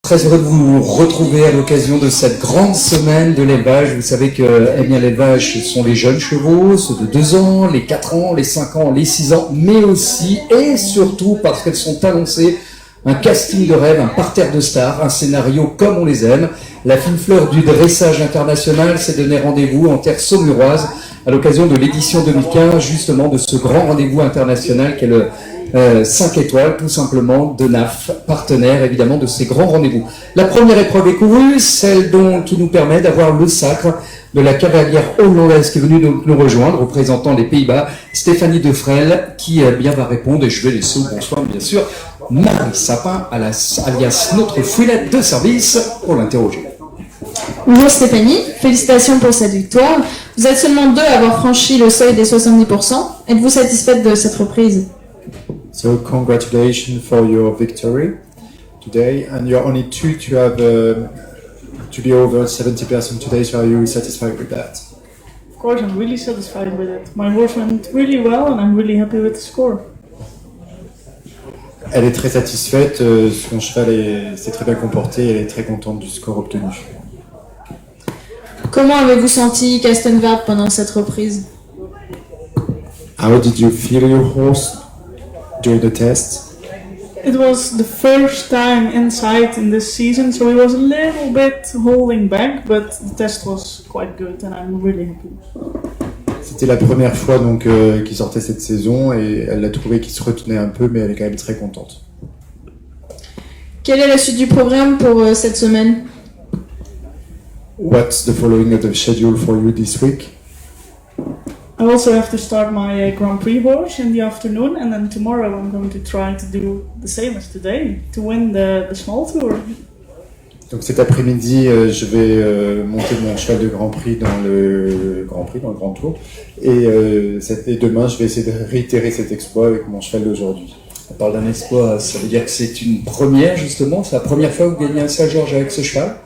Très heureux de vous retrouver à l'occasion de cette grande semaine de l'élevage. Vous savez que l'élevage, ce sont les jeunes chevaux, ceux de 2 ans, les 4 ans, les 5 ans, les 6 ans, mais aussi et surtout parce qu'elles sont annoncées un casting de rêve, un parterre de stars, un scénario comme on les aime. La fine fleur du dressage international s'est donné rendez-vous en terre saumuroise à l'occasion de l'édition 2015, justement de ce grand rendez-vous international qu'est le 5 étoiles, tout simplement, de NAF, partenaire évidemment de ces grands rendez-vous. La première épreuve est courue, celle qui nous permet d'avoir le sacre de la cavalière hollandaise qui est venue nous rejoindre, représentant les Pays-Bas, Stéphanie Defrel, qui bien va répondre, et je vais laisser au bonsoir bien sûr Marie Sapin, alias notre fouillette de service, pour l'interroger. Bonjour Stéphanie, félicitations pour cette victoire. Vous êtes seulement 2 à avoir franchi le seuil des 70%. Êtes-vous satisfaite de cette reprise? So congratulations for your victory today, and you're only 2 to have to be over 70% today. So are you satisfied with that? Of course, I'm really satisfied with it. My horse went really well, and I'm really happy with the score. Elle est très satisfaite. Son cheval s'est très bien comporté. Elle est très contente du score obtenu. Comment avez-vous senti Castenwerd pendant cette reprise? How did you feel your horse during the test? It was the first time inside in this season, so he was a little bit holding back, but the test was quite good, and I'm really happy. C'était la première fois donc qu'il sortait cette saison et elle a trouvé qu'il se retenait un peu, mais elle est quand même très contente. Quelle est la suite du programme pour cette semaine? What's the following of the schedule for you this week? I also have to start my Grand Prix horse in the afternoon, and then tomorrow I'm going to try to do the same as today to win the small tour. Donc cet après-midi, je vais monter mon cheval de Grand Prix dans le Grand Tour, et demain, je vais essayer de réitérer cet exploit avec mon cheval d'aujourd'hui. On parle d'un exploit, ça veut dire que c'est une première justement, c'est la première fois que vous gagnez un Saint-Georges avec ce cheval?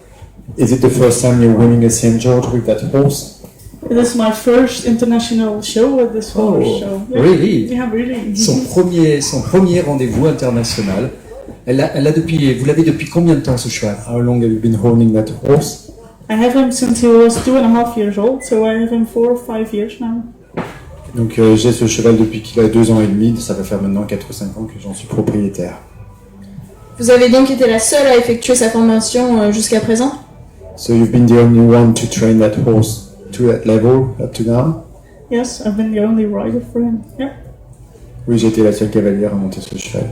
Is it the first time you're winning a St. George with that horse? It is my first international show with this horse. Oh, so, yeah. really? Yeah, really. Son premier rendez-vous international. Vous l'avez depuis combien de temps ce cheval? How long have you been holding that horse? I have him since he was 2.5 years old, so I have him 4 or 5 years now. Donc j'ai ce cheval depuis qu'il a 2 ans et demi, ça va faire maintenant 4 ou 5 ans que j'en suis propriétaire. Vous avez donc été la seule à effectuer sa formation jusqu'à présent? So you've been the only one to train that horse to that level up to now? Yes, I've been the only rider for him. Yeah. Oui, j'ai été la seule cavalière à monter ce cheval.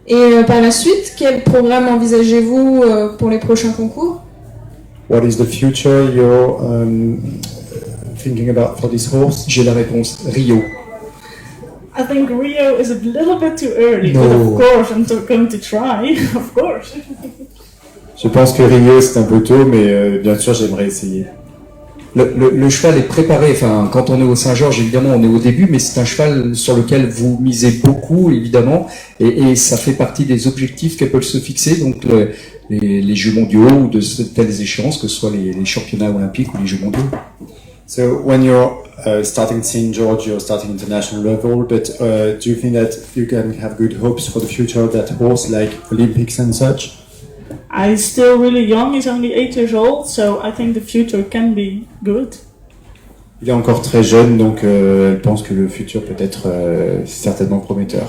Et par la suite, quel programme envisagez-vous pour les prochains concours? What is the future you're thinking about for this horse? J'ai la réponse, Rio. I think Rio is a little bit too early, but No. of course I'm going to try, of course. Je pense que Rio c'est un peu tôt, mais bien sûr j'aimerais essayer. Le cheval est préparé, enfin quand on est au Saint-Georges évidemment on est au début, mais c'est un cheval sur lequel vous misez beaucoup évidemment, et ça fait partie des objectifs qu'elles peuvent se fixer, donc les Jeux mondiaux ou de telles échéances, que ce soit les championnats olympiques ou les Jeux mondiaux. So when you're starting St. George, you're starting international level, but do you think that you can have good hopes for the future of that horse, like Olympics and such? He's still really young, he's only 8 years old, so I think the future can be good. Il est encore très jeune, donc elle pense que le futur peut être certainement prometteur.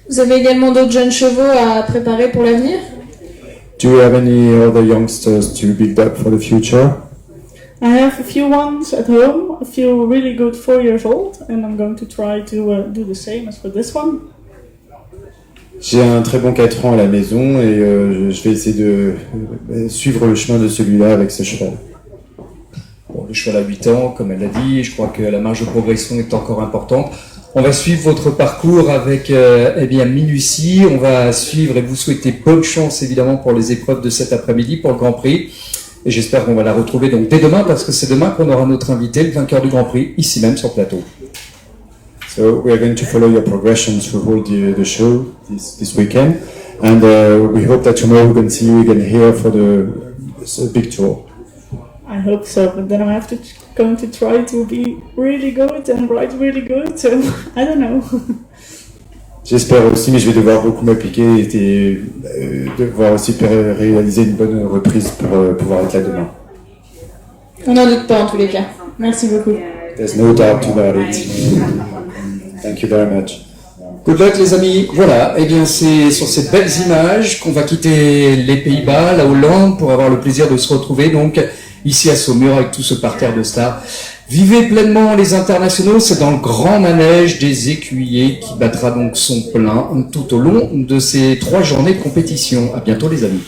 Vous avez également d'autres jeunes chevaux à préparer pour l'avenir? Do you have any other youngsters to build up for the future? I have a few ones at home, a few really good 4 years old, and I'm going to try to do the same as for this one. J'ai un très bon 4 ans à la maison et je vais essayer de suivre le chemin de celui-là avec ce cheval. Bon, le cheval a 8 ans, comme elle l'a dit, je crois que la marge de progression est encore importante. On va suivre votre parcours avec minutie, on va suivre et vous souhaiter bonne chance évidemment pour les épreuves de cet après-midi, pour le Grand Prix. Et j'espère qu'on va la retrouver donc dès demain, parce que c'est demain qu'on aura notre invité, le vainqueur du Grand Prix, ici même sur le plateau. So we are going to follow your progression through the show this weekend, and we hope that tomorrow we can see you again here for the big tour. I hope so, but then I'm going to try to be really good and ride really good, so I don't know. J'espère aussi, mais je vais devoir beaucoup m'appliquer et devoir aussi réaliser une bonne reprise pour pouvoir être là demain. On n'en doute pas en tous les cas. Merci beaucoup. There's no doubt about it. Thank you very much. Good luck les amis. Voilà, et bien c'est sur ces belles images qu'on va quitter les Pays-Bas, la Hollande, pour avoir le plaisir de se retrouver donc ici à Saumur avec tout ce parterre de stars. Vivez pleinement les internationaux, c'est dans le grand manège des écuyers qui battra donc son plein tout au long de ces 3 journées de compétition. À bientôt les amis.